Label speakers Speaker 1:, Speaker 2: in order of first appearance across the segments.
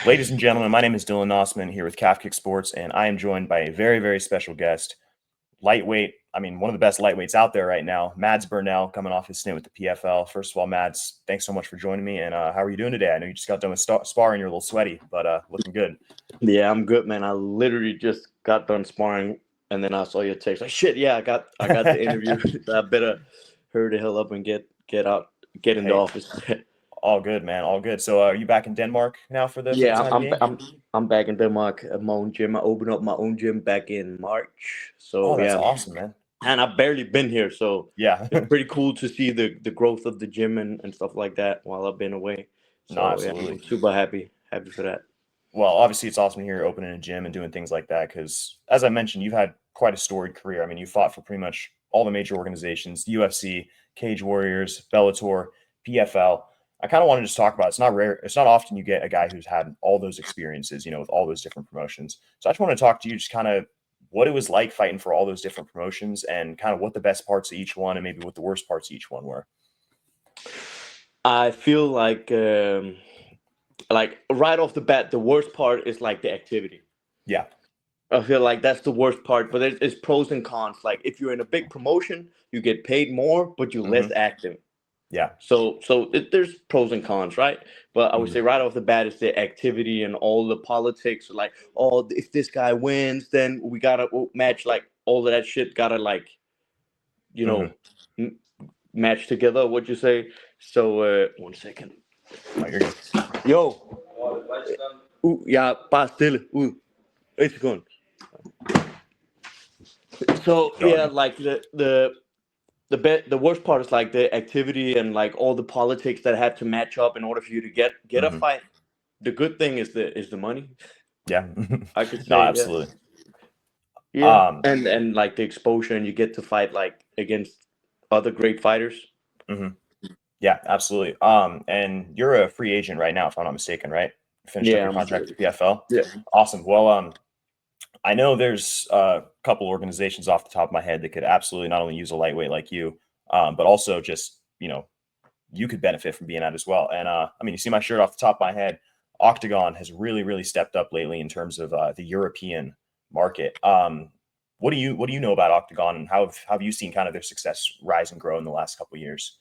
Speaker 1: Ladies and gentlemen, my name is Dylan Knostman here with Calf Kick Sports, and I am joined by a very, very special guest, lightweight. I mean, one of the best lightweights out there right now, Mads Burnell, coming off his stint with the PFL. First of all, Mads, thanks so much for joining me. And how are you doing today? I know you just got done with sparring. You're a little sweaty, but looking good.
Speaker 2: Yeah, I'm good, man. I literally just got done sparring, and then I saw your text. Like, shit, yeah, I got the interview. So I better hurry the hell up and get in the
Speaker 1: Hey,
Speaker 2: office.
Speaker 1: all good, man. All good. So are you back in Denmark now for the
Speaker 2: Yeah,
Speaker 1: time being?
Speaker 2: I'm back in Denmark at my own gym. I opened up my own gym back in March.
Speaker 1: Oh,
Speaker 2: So
Speaker 1: that's
Speaker 2: yeah,
Speaker 1: awesome, man.
Speaker 2: and I've barely been here, so
Speaker 1: Yeah.
Speaker 2: it's pretty cool to see the growth of the gym and stuff like that while I've been away.
Speaker 1: No,
Speaker 2: So yeah, I'm
Speaker 1: absolutely.
Speaker 2: super happy for that.
Speaker 1: Well, obviously, it's awesome to hear you're opening a gym and doing things like that because, as I mentioned, you've had quite a storied career. I mean, you fought for pretty much all the major organizations: UFC, Cage Warriors, Bellator, PFL. I kind of want to just talk about it's not rare. It's not often you get a guy who's had all those experiences, with all those different promotions. So I just want to talk to you just kind of what it was like fighting for all those different promotions and kind of what the best parts of each one and maybe what the worst parts of each one were.
Speaker 2: I feel like right off the bat, the worst part is like the activity.
Speaker 1: Yeah.
Speaker 2: I feel like that's the worst part, but it's pros and cons. Like if you're in a big promotion, you get paid more, but you're less active.
Speaker 1: Yeah.
Speaker 2: There's pros and cons, right? But I would
Speaker 1: Mhm.
Speaker 2: say right off the bat is the activity and all the politics. Like, oh, if this guy wins, then we gotta match. Like all of that shit gotta you know, m- match together. What you say? So 1 second.
Speaker 1: Oh, you're good.
Speaker 2: Yo. Ja, bare stille. Ud. 1 sekund. So
Speaker 1: Going.
Speaker 2: yeah, like the worst part is like the activity and like all the politics that have to match up in order for you to get a fight. The good thing is the money.
Speaker 1: Yeah.
Speaker 2: I could
Speaker 1: No,
Speaker 2: say yeah,
Speaker 1: absolutely.
Speaker 2: yeah,
Speaker 1: Um,
Speaker 2: and like the exposure and you get to fight like against other great fighters.
Speaker 1: mhm. Yeah, absolutely. And you're a free agent right now, if I'm not mistaken, right? Finished up
Speaker 2: Yeah,
Speaker 1: your contract with PFL.
Speaker 2: yeah,
Speaker 1: Awesome. Well, I know there's a couple organizations off the top of my head that could absolutely not only use a lightweight like you, but also just you could benefit from being at as well. And I mean, you see my shirt off the top of my head. OKTAGON has really, really stepped up lately in terms of the European market. What do you know about OKTAGON, and how have you seen kind of their success rise and grow in the last couple of years?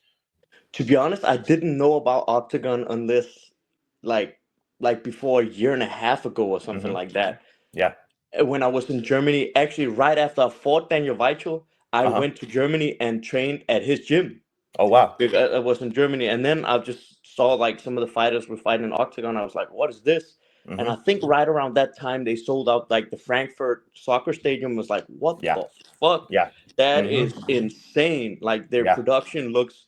Speaker 2: to be honest, I didn't know about Octagon unless like before a year and a half ago or something
Speaker 1: Hmm.
Speaker 2: like that.
Speaker 1: Yeah.
Speaker 2: When I was in Germany, actually right after I fought Daniel Weichel, I
Speaker 1: Uh huh.
Speaker 2: went to Germany and trained at his gym.
Speaker 1: Oh wow.
Speaker 2: Because I was in Germany, and then I just saw like some of the fighters were fighting in Octagon. I was like, "What is this?" And I
Speaker 1: Hmm.
Speaker 2: think right around that time they sold out like the Frankfurt soccer stadium. Was like, "What
Speaker 1: Yeah.
Speaker 2: the fuck?
Speaker 1: Yeah.
Speaker 2: That
Speaker 1: Hmm.
Speaker 2: is insane!" Like their
Speaker 1: Yeah.
Speaker 2: production looks,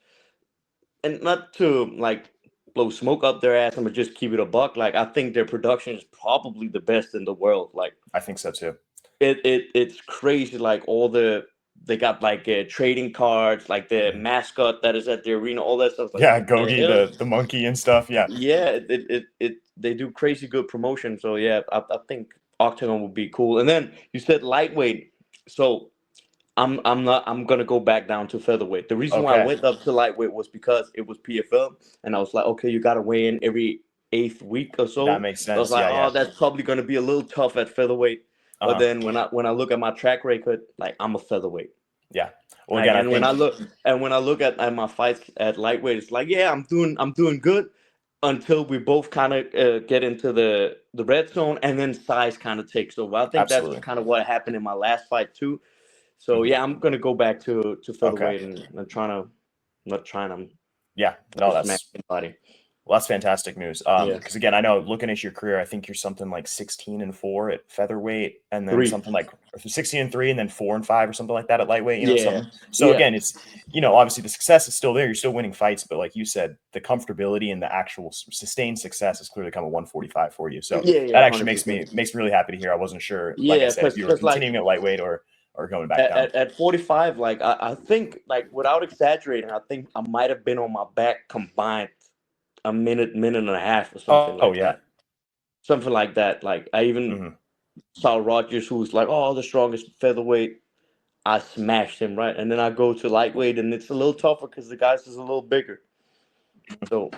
Speaker 2: and not to like blow smoke up their ass, but just keep it a buck. Like I think their production is probably the best in the world. Like
Speaker 1: I think so too.
Speaker 2: it's crazy. Like all they got like trading cards, like the
Speaker 1: Mhm.
Speaker 2: mascot that is at the arena, all that stuff. Like
Speaker 1: Yeah,
Speaker 2: what the
Speaker 1: Gogi,
Speaker 2: hell?
Speaker 1: the monkey and stuff. Yeah.
Speaker 2: Yeah, it they do crazy good promotion. So yeah, I think Octagon would be cool. And then you said lightweight, so I'm gonna go back down to featherweight. The reason why I
Speaker 1: Okay.
Speaker 2: went up to lightweight was because it was PFL, and I was like, okay, you gotta weigh in every 8th week or
Speaker 1: That
Speaker 2: so.
Speaker 1: makes
Speaker 2: So I was
Speaker 1: sense.
Speaker 2: like,
Speaker 1: Yeah,
Speaker 2: oh,
Speaker 1: yeah.
Speaker 2: that's probably gonna be a little tough at featherweight. But
Speaker 1: Uh-huh.
Speaker 2: then when I look at my track record, like I'm a featherweight.
Speaker 1: Yeah. Well,
Speaker 2: Like,
Speaker 1: again, I
Speaker 2: and when I
Speaker 1: think
Speaker 2: look at my fights at lightweight, it's like, yeah, I'm doing good until we both kind of get into the red zone, and then size kind of takes over. I think that's
Speaker 1: absolutely.
Speaker 2: kind of what happened in my last fight too. So
Speaker 1: Mhm.
Speaker 2: yeah, I'm gonna go back to
Speaker 1: Okay.
Speaker 2: featherweight and trying to not trying to
Speaker 1: Yeah. No,
Speaker 2: smack anybody.
Speaker 1: that's fantastic news.
Speaker 2: Yeah,
Speaker 1: Because again, I know looking at your career, I think you're something like 16-4 at featherweight, and then
Speaker 2: three.
Speaker 1: something like 16-3, and then 4-5 or something like that at lightweight.
Speaker 2: Yeah,
Speaker 1: Something. So
Speaker 2: yeah,
Speaker 1: again, it's obviously the success is still there. You're still winning fights, but like you said, the comfortability and the actual sustained success has clearly come at 145 for you. So
Speaker 2: yeah,
Speaker 1: that
Speaker 2: yeah,
Speaker 1: actually
Speaker 2: hundred
Speaker 1: makes me
Speaker 2: percent.
Speaker 1: really happy to hear. I wasn't sure, like I
Speaker 2: Yeah,
Speaker 1: said, if you were
Speaker 2: because like
Speaker 1: continuing at lightweight or going back down.
Speaker 2: at 45, like I think like without exaggerating, I think I might have been on my back combined a minute and a half or something
Speaker 1: Oh
Speaker 2: like
Speaker 1: yeah.
Speaker 2: that. Something like that. Like I even
Speaker 1: Hmm.
Speaker 2: saw Rogers, who was like, "Oh, the strongest featherweight." I smashed him right, and then I go to lightweight, and it's a little tougher because the guy's is a little bigger. So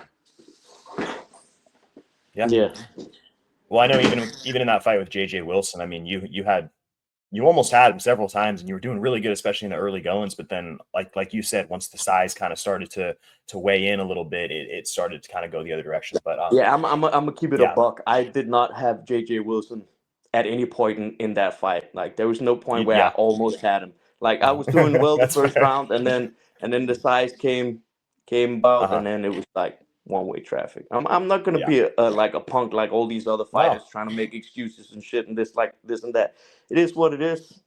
Speaker 1: Yeah.
Speaker 2: yeah,
Speaker 1: Well, I know even in that fight with JJ Wilson, I mean, you almost had him several times, and you were doing really good, especially in the early goings. But then, like you said, once the size kind of started to weigh in a little bit, it started to kind of go the other direction. But
Speaker 2: Yeah, I'm gonna keep it a
Speaker 1: yeah,
Speaker 2: buck. I did not have JJ Wilson at any point in that fight. Like there was no point where I
Speaker 1: yeah,
Speaker 2: almost had him. Like I was doing well the
Speaker 1: that's
Speaker 2: first
Speaker 1: fair.
Speaker 2: round, and then the size came about,
Speaker 1: Uh-huh.
Speaker 2: and then it was like one way traffic. I'm not gonna
Speaker 1: Yeah.
Speaker 2: be like a punk like all these other fighters
Speaker 1: No.
Speaker 2: trying to make excuses and shit and this like this and that. It is what it is,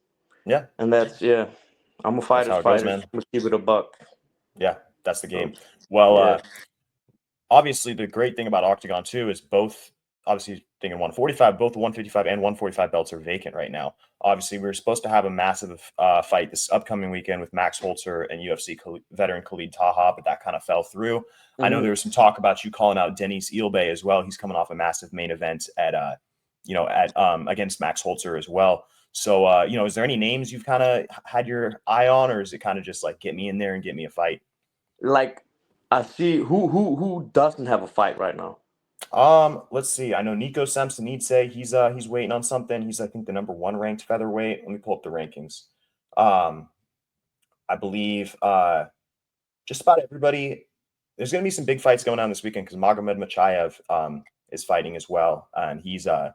Speaker 1: Yeah.
Speaker 2: and that's yeah. I'm a
Speaker 1: That's
Speaker 2: fighter's
Speaker 1: how it goes,
Speaker 2: fighter. I'm
Speaker 1: man.
Speaker 2: gonna keep it a buck.
Speaker 1: Yeah, that's the
Speaker 2: So
Speaker 1: game. Well,
Speaker 2: yeah.
Speaker 1: obviously the great thing about Octagon too is both obviously thinking 145, both the 155 and 145 belts are vacant right now. Obviously, we were supposed to have a massive fight this upcoming weekend with Max Holzer and UFC veteran Khalid Taha, but that kind of fell through. I know
Speaker 2: Mhm.
Speaker 1: there was some talk about you calling out Denis Ilbe as well. He's coming off a massive main event at at against Max Holzer as well. So is there any names you've kind of had your eye on, or is it kind of just like get me in there and get me a fight?
Speaker 2: Like I see who doesn't have a fight right now.
Speaker 1: Let's see. I know Nico Samsonidze, he's waiting on something. He's I think the number one ranked featherweight. Let me pull up the rankings. Um, I believe just about everybody. There's gonna be some big fights going on this weekend because Magomed Machayev is fighting as well, and he's a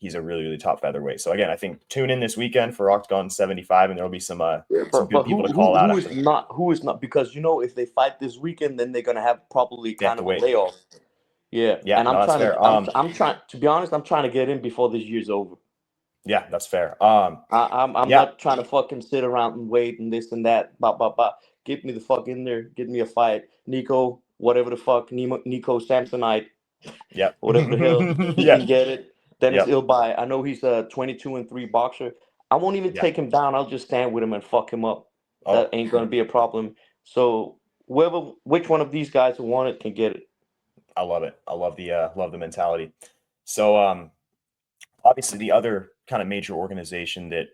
Speaker 1: really, really top featherweight. So again, I think tune in this weekend for Octagon 75, and there'll be
Speaker 2: Yeah,
Speaker 1: some
Speaker 2: but
Speaker 1: good people to call out after.
Speaker 2: who is not because if they fight this weekend then they're gonna have probably
Speaker 1: They have
Speaker 2: kind
Speaker 1: to
Speaker 2: of a
Speaker 1: wait.
Speaker 2: layoff. Yeah,
Speaker 1: Yeah,
Speaker 2: and
Speaker 1: no, that's fair.
Speaker 2: I'm trying to be honest. I'm trying to get in before this year's over.
Speaker 1: Yeah, that's fair.
Speaker 2: I'm
Speaker 1: Yeah,
Speaker 2: not trying to fucking sit around and wait and this and that. Bah. Get me the fuck in there. Get me a fight, Nico. Whatever the fuck, Nico Samsonite,
Speaker 1: yep,
Speaker 2: whatever the hell he
Speaker 1: yeah,
Speaker 2: can get it. Dennis
Speaker 1: yep,
Speaker 2: Ilbai. I know he's a 22-3 boxer. I won't even
Speaker 1: yeah.
Speaker 2: take him down. I'll just stand with him and fuck him up. That
Speaker 1: Oh,
Speaker 2: ain't gonna be a problem. So which one of these guys who want it can get it.
Speaker 1: I love it. I love the mentality. So obviously the other kind of major organization that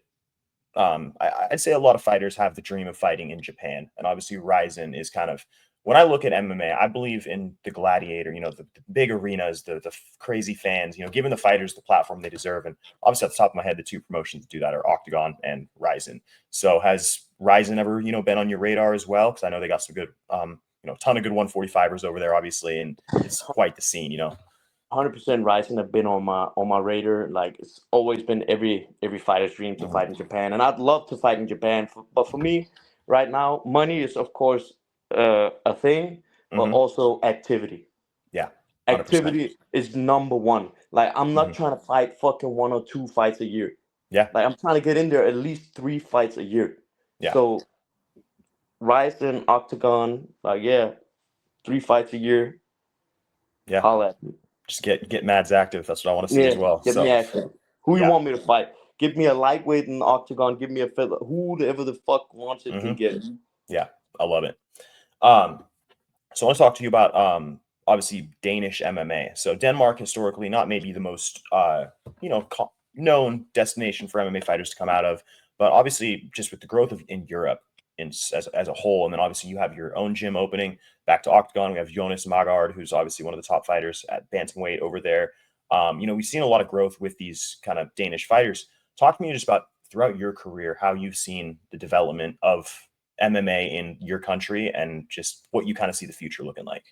Speaker 1: I'd say a lot of fighters have the dream of fighting in Japan, and obviously RIZIN is kind of when I look at MMA, I believe in the gladiator, the big arenas, the crazy fans, giving the fighters the platform they deserve. And obviously, at the top of my head, the two promotions that do that are Octagon and RIZIN. So has RIZIN ever, been on your radar as well? Because I know they got some good, ton of good 145ers over there, obviously, and it's quite the scene.
Speaker 2: 100% Rising have been on my radar. Like it's always been every fighter's dream to
Speaker 1: Mhm.
Speaker 2: fight in Japan, and I'd love to fight in Japan. But for me, right now, money is of course a thing, but
Speaker 1: Hmm.
Speaker 2: also activity.
Speaker 1: Yeah, 100%.
Speaker 2: Activity is number one. Like I'm not
Speaker 1: Hmm.
Speaker 2: trying to fight fucking one or two fights a year.
Speaker 1: Yeah,
Speaker 2: Like I'm trying to get in there at least 3 fights a year.
Speaker 1: yeah,
Speaker 2: So Rising, Octagon, like yeah, 3 fights a year.
Speaker 1: yeah.
Speaker 2: Holla at me.
Speaker 1: Just get Mads active. That's what I want to see as
Speaker 2: Yeah,
Speaker 1: well.
Speaker 2: get me
Speaker 1: So
Speaker 2: active. Who you
Speaker 1: yeah.
Speaker 2: want me to fight? Give me a lightweight in the octagon. Give me a feather. Whoever the fuck wants it can
Speaker 1: Hmm.
Speaker 2: get it.
Speaker 1: Yeah, I love it. Um, so I want to talk to you about obviously Danish MMA. So Denmark historically not maybe the most known destination for MMA fighters to come out of, but obviously just with the growth of in Europe as a whole, and then obviously you have your own gym opening back to Octagon. We have Jonas Magard, who's obviously one of the top fighters at bantamweight over there. We've seen a lot of growth with these kind of Danish fighters. Talk to me just about throughout your career how you've seen the development of MMA in your country and just what you kind of see the future looking like.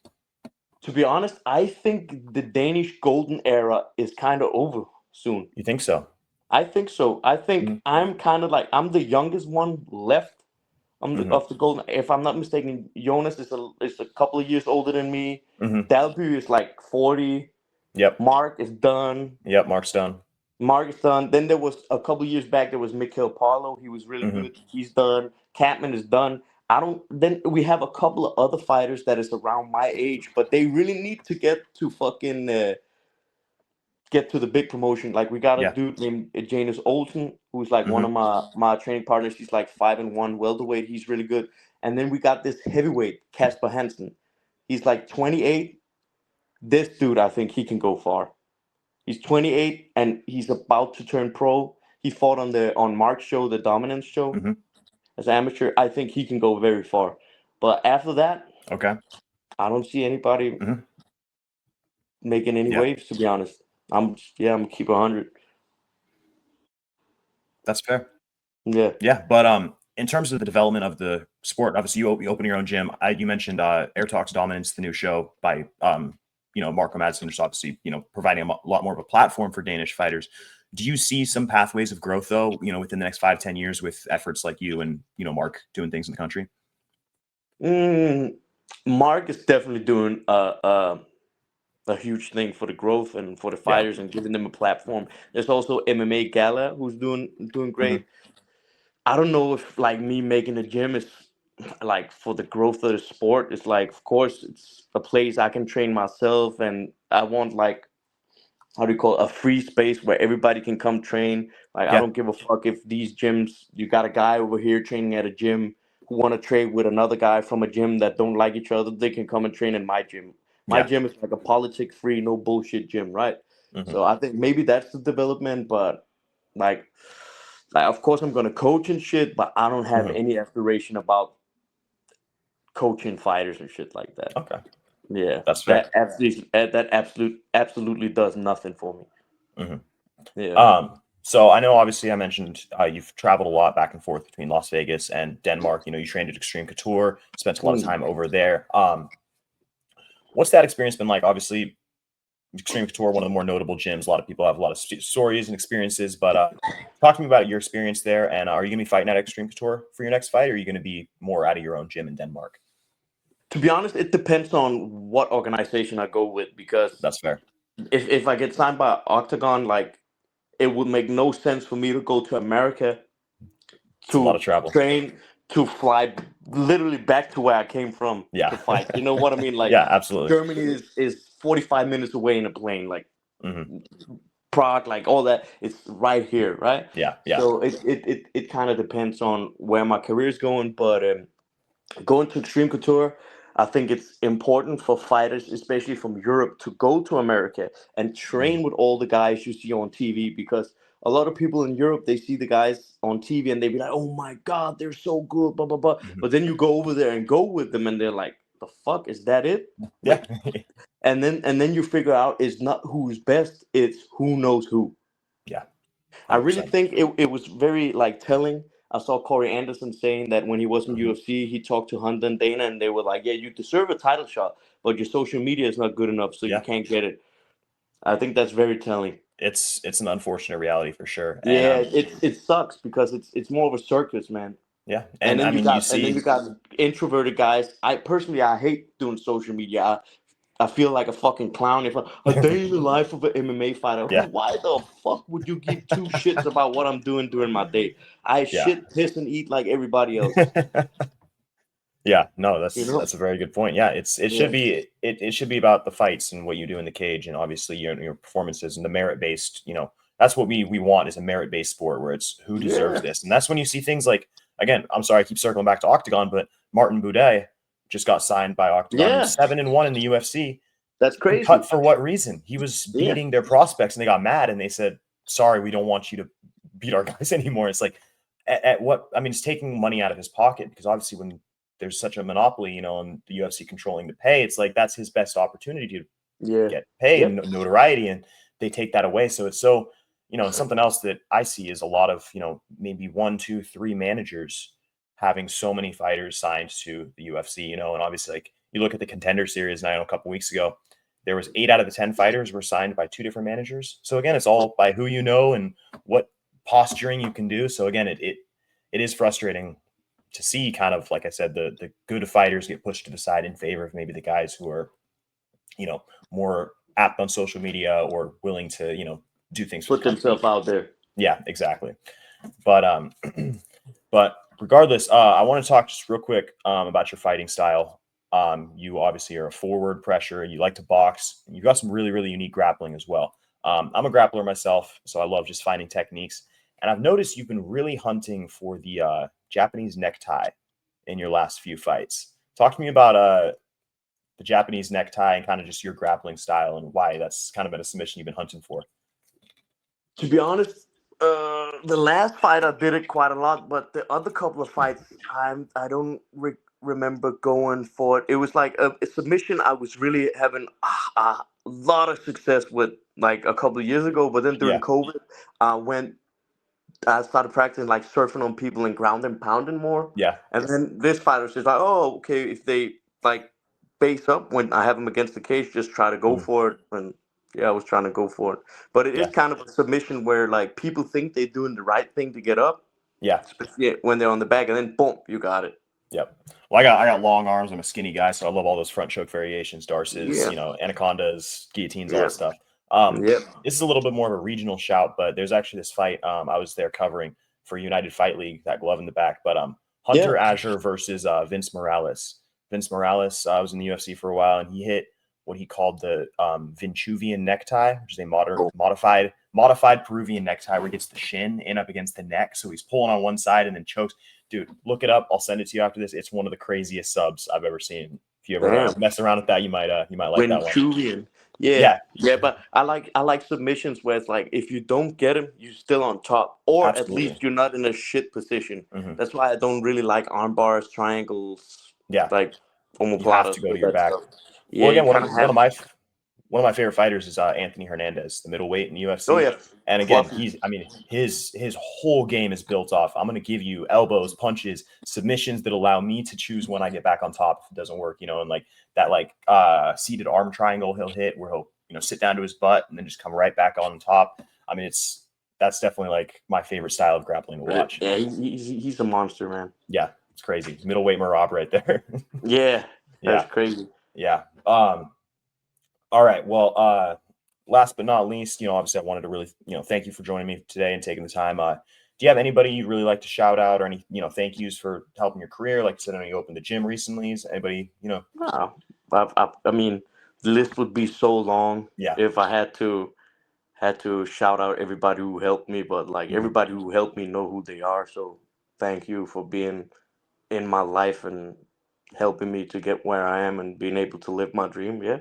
Speaker 2: To be honest, I think the Danish golden era is kind of over soon.
Speaker 1: You think so?
Speaker 2: I think so. I think
Speaker 1: Mm-hmm.
Speaker 2: I'm kind of like I'm the youngest one left.
Speaker 1: Mm-hmm.
Speaker 2: Of the golden. If I'm not mistaken, Jonas is a couple of years older than me.
Speaker 1: Mm-hmm.
Speaker 2: Dalby is like 40.
Speaker 1: Yep.
Speaker 2: Mark is done.
Speaker 1: Yep. Mark Stone.
Speaker 2: Mark's done. Then there was a couple years back. There was Mikhail Parlo. He was really
Speaker 1: Mm-hmm.
Speaker 2: good. He's done. Catman is done. I don't. Then we have a couple of other fighters that is around my age, but they really need to get to the big promotion. Like we got a
Speaker 1: Yeah.
Speaker 2: dude named Janus Olsen, who's like one
Speaker 1: Mm-hmm.
Speaker 2: of my training partners. He's like 5-1 welterweight. He's really good. And then we got this heavyweight Casper Hansen. He's like 28. This dude, I think he can go far. He's 28 and he's about to turn pro. He fought on Mark's show, the Dominance show,
Speaker 1: Mm-hmm.
Speaker 2: as amateur. I think he can go very far. But after that,
Speaker 1: Okay.
Speaker 2: I don't see anybody
Speaker 1: Mm-hmm.
Speaker 2: making any
Speaker 1: Yeah.
Speaker 2: waves, to be honest. I'm keep 100.
Speaker 1: That's fair.
Speaker 2: Yeah.
Speaker 1: Yeah, but in terms of the development of the sport, obviously you open your own gym. You mentioned Air Talks Dominance, the new show by Marco Madsen, just obviously providing a lot more of a platform for Danish fighters. Do you see some pathways of growth though, within the next 5-10 years with efforts like you and Mark doing things in the country?
Speaker 2: Mark is definitely doing a huge thing for the growth and for the
Speaker 1: Yeah.
Speaker 2: fighters and giving them a platform. There's also MMA Gala who's doing
Speaker 1: Hmm.
Speaker 2: great. I don't know if like me making a gym is like for the growth of the sport. It's like, of course, it's a place I can train myself, and I want like, how do you call it, a free space where everybody can come train. Like I
Speaker 1: Yeah.
Speaker 2: don't give a fuck if these gyms, you got a guy over here training at a gym who want to trade with another guy from a gym that don't like each other. They can come and train in my gym. My
Speaker 1: Yeah.
Speaker 2: gym is like a politic free, no bullshit gym, right?
Speaker 1: Hmm.
Speaker 2: So I think maybe that's the development, but like, of course I'm gonna coach and shit, but I don't have
Speaker 1: Hmm.
Speaker 2: any aspiration about coaching fighters and shit like that.
Speaker 1: Okay.
Speaker 2: Yeah,
Speaker 1: That's fair.
Speaker 2: absolutely does nothing for me.
Speaker 1: Hmm.
Speaker 2: Yeah.
Speaker 1: So I know obviously I mentioned you've traveled a lot back and forth between Las Vegas and Denmark. You trained at Extreme Couture, spent a lot of
Speaker 2: Mm.
Speaker 1: time over there. What's that experience been like? Obviously, Extreme Couture, one of the more notable gyms. A lot of people have a lot of stories and experiences, but talk to me about your experience there. And are you going to be fighting at Extreme Couture for your next fight, or are you going to be more out of your own gym in Denmark?
Speaker 2: To be honest, it depends on what organization I go with, because
Speaker 1: That's fair.
Speaker 2: if I get signed by Octagon, like it would make no sense for me to go to America
Speaker 1: It's a lot of
Speaker 2: to
Speaker 1: travel.
Speaker 2: train, to fly literally back to where I came from
Speaker 1: Yeah.
Speaker 2: to fight. You know what I mean? Like
Speaker 1: Yeah, absolutely.
Speaker 2: Germany is 45 minutes away in a plane. Like
Speaker 1: Hmm.
Speaker 2: Prague, like all that, it's right here, right?
Speaker 1: Yeah. Yeah.
Speaker 2: So it kind of depends on where my career is going, but going to Extreme Couture, I think it's important for fighters, especially from Europe, to go to America and
Speaker 1: Hmm.
Speaker 2: train with all the guys you see on TV, because a lot of people in Europe, they see the guys on TV and they be like, oh my God, they're so good, blah, blah, blah.
Speaker 1: Hmm.
Speaker 2: But then you go over there and go with them and they're like, the fuck, is that it?
Speaker 1: Yeah.
Speaker 2: Like, and then you figure out it's not who's best, it's who knows who.
Speaker 1: Yeah.
Speaker 2: I really
Speaker 1: 100%.
Speaker 2: think it was very like telling. I saw Corey Anderson saying that when he was in
Speaker 1: Hmm.
Speaker 2: UFC, he talked to Hunter and Dana, and they were like, "Yeah, you deserve a title shot, but your social media is not good enough, so you
Speaker 1: Yeah.
Speaker 2: can't get it." I think that's very telling.
Speaker 1: It's an unfortunate reality for sure. And
Speaker 2: Yeah, it sucks because it's more of a circus, man.
Speaker 1: yeah,
Speaker 2: And
Speaker 1: and I
Speaker 2: then you
Speaker 1: mean, you
Speaker 2: got and then
Speaker 1: see,
Speaker 2: you got introverted guys. I hate doing social media. I feel like a fucking clown if a day in the life of an MMA fighter.
Speaker 1: yeah,
Speaker 2: Why the fuck would you give two shits about what I'm doing during my day? I
Speaker 1: yeah.
Speaker 2: shit, piss, and eat like everybody else.
Speaker 1: Yeah, no,
Speaker 2: You
Speaker 1: that's
Speaker 2: know?
Speaker 1: that's a very good point. Yeah, it should
Speaker 2: Yeah.
Speaker 1: be it should be about the fights and what you do in the cage, and obviously your performances and the merit based. That's what we want, is a merit based sport where it's who deserves
Speaker 2: Yeah.
Speaker 1: this, and that's when you see things like, again, I'm sorry, I keep circling back to Octagon, but Martin Buday just got signed by Octagon. He was
Speaker 2: Yeah.
Speaker 1: 7-1 in the UFC.
Speaker 2: That's
Speaker 1: And cut
Speaker 2: crazy.
Speaker 1: for what reason? He was
Speaker 2: Yeah.
Speaker 1: beating their prospects, and they got mad and they said, "Sorry, we don't want you to beat our guys anymore." It's like, at what? I mean, it's taking money out of his pocket, because obviously when there's such a monopoly, and the UFC controlling the pay, it's like that's his best opportunity to
Speaker 2: Yeah.
Speaker 1: get pay and
Speaker 2: Yep.
Speaker 1: notoriety, and they take that away. So it's so, and something else that I see is a lot of, maybe one, two, three managers having so many fighters signed to the UFC, and obviously, like, you look at the Contender Series, and I know a couple weeks ago, there was 8 out of the 10 fighters were signed by 2 different managers. So again, it's all by who and what posturing you can do. So again, it is frustrating to see, kind of like I said, the good fighters get pushed to the side in favor of maybe the guys who are, more apt on social media or willing to, do things for the
Speaker 2: Put
Speaker 1: company.
Speaker 2: themselves out there.
Speaker 1: Yeah, exactly. But but regardless, I want to talk just real quick about your fighting style. You obviously are a forward pressure. You like to box. You've got some really, really unique grappling as well. I'm a grappler myself, so I love just finding techniques. And I've noticed you've been really hunting for the Japanese necktie in your last few fights. Talk to me about the Japanese necktie and kind of just your grappling style and why that's kind of been a submission you've been hunting for.
Speaker 2: To be honest, the last fight I did it quite a lot, but the other couple of fights I don't remember going for it. It was like a submission I was really having a lot of success with like a couple of years ago, but then during
Speaker 1: Yeah.
Speaker 2: COVID, I started practicing like surfing on people and ground and pounding more.
Speaker 1: Yeah.
Speaker 2: And then this fighter's just like, oh, okay, if they like base up when I have them against the cage, just try to go
Speaker 1: Mhm.
Speaker 2: for it. And yeah, I was trying to go for it. But it is
Speaker 1: Yeah.
Speaker 2: kind of a submission where like people think they're doing the right thing to get up,
Speaker 1: Yeah.
Speaker 2: especially when they're on the back, and then boom, you got it.
Speaker 1: Yep. Well, I got long arms. I'm a skinny guy, so I love all those front choke variations, Darces,
Speaker 2: Yeah.
Speaker 1: anacondas, guillotines, all
Speaker 2: Yeah.
Speaker 1: that stuff.
Speaker 2: Yep.
Speaker 1: This is a little bit more of a regional shout, but there's actually this fight I was there covering for United Fight League, that glove in the back. But
Speaker 2: Yeah.
Speaker 1: Hunter Azure versus Vince Morales. Vince Morales was in the UFC for a while, and he hit what he called the Vinchuvian necktie, which is a modified Peruvian necktie where he gets the shin in up against the neck. So he's pulling on one side and then chokes. Dude, look it up. I'll send it to you after this. It's one of the craziest subs I've ever seen. If you ever
Speaker 2: Damn.
Speaker 1: mess around with that, you might like that one.
Speaker 2: Vinchuvian. Yeah,
Speaker 1: Yeah,
Speaker 2: yeah, but I like submissions where it's like if you don't get him, you're still on top, or at
Speaker 1: absolutely.
Speaker 2: least you're not in a shit position.
Speaker 1: Hmm.
Speaker 2: That's why I don't really like arm bars, triangles,
Speaker 1: Yeah,
Speaker 2: like
Speaker 1: you have
Speaker 2: omoplatas,
Speaker 1: to go
Speaker 2: all
Speaker 1: to your
Speaker 2: that
Speaker 1: back.
Speaker 2: stuff. Yeah,
Speaker 1: Well,
Speaker 2: you
Speaker 1: again,
Speaker 2: kind of have.
Speaker 1: one of my favorite fighters is Anthony Hernandez, the middleweight in the
Speaker 2: Oh
Speaker 1: UFC.
Speaker 2: yeah,
Speaker 1: And again,
Speaker 2: fluffy.
Speaker 1: his whole game is built off. I'm going to give you elbows, punches, submissions that allow me to choose when I get back on top if it doesn't work, and like that seated arm triangle he'll hit where he'll sit down to his butt and then just come right back on top. I mean, that's definitely like my favorite style of grappling to watch.
Speaker 2: Yeah, he's a monster, man.
Speaker 1: Yeah, it's crazy. Middleweight Marab right there.
Speaker 2: Yeah, that's
Speaker 1: Yeah,
Speaker 2: crazy.
Speaker 1: yeah. All right. Well, last but not least, obviously I wanted to really, thank you for joining me today and taking the time. Do you have anybody you'd really like to shout out or any, thank yous for helping your career? Like you said, I know you opened the gym recently. Is anybody,
Speaker 2: Wow. I mean, the list would be so long
Speaker 1: Yeah.
Speaker 2: if I had to shout out everybody who helped me, but like
Speaker 1: Mhm.
Speaker 2: everybody who helped me know who they are. So thank you for being in my life and helping me to get where I am and being able to live my dream. Yeah.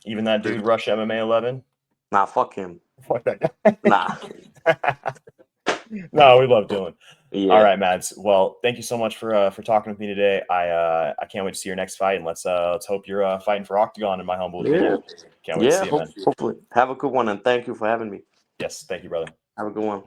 Speaker 1: Even that dude,
Speaker 2: Appreciate-
Speaker 1: Rush MMA 11?
Speaker 2: Nah, fuck him.
Speaker 1: Fuck that guy.
Speaker 2: Nah.
Speaker 1: No, we love Dylan. All
Speaker 2: Yeah.
Speaker 1: right, Mads. Well, thank you so much for talking with me today. I can't wait to see your next fight, and let's hope you're fighting for Octagon. In my humble
Speaker 2: Yeah.
Speaker 1: opinion, can't wait to
Speaker 2: Yeah.
Speaker 1: see it, man.
Speaker 2: Hopefully. Have a good one and thank you for having me.
Speaker 1: Yes, thank you, brother.
Speaker 2: Have a good one.